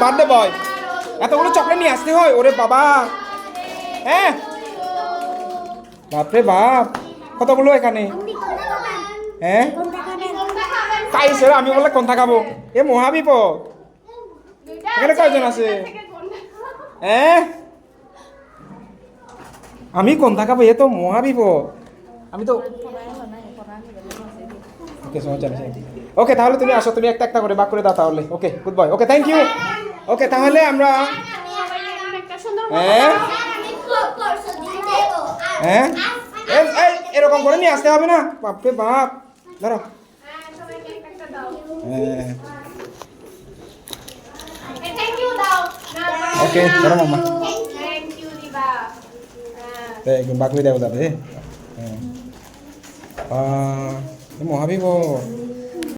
Birthday boy, এতগুলো chocolate নিয়ে আসতে হয়? ওরে বাবা, হ্যাঁ বাপরে বাপ, কতগুলো এখানে? হ্যাঁ তাই স্যার, আমি বললে কোনটা খাবো? এ মহাবিপদ, এখানে কয়জন আছে? হ্যাঁ আমি কোনটা খাবো? এ তো মহাবিপদ। আমি তো ওকে সমস্যা নেই। ওকে তাহলে তুমি আসো, তুমি একটা একটা করে বাক করে দাও তাহলে। Okay good boy, okay thank you. Okay তাহলে আমরা হ্যাঁ হ্যাঁ এই এরকম করে নিয়ে আসতে হবে না, বাপরে বাপ। ধরো হ্যাঁ ওকে ধরো মামা, একদম বাক করে দেবো দাদা। হ্যাঁ মহাবিপদ।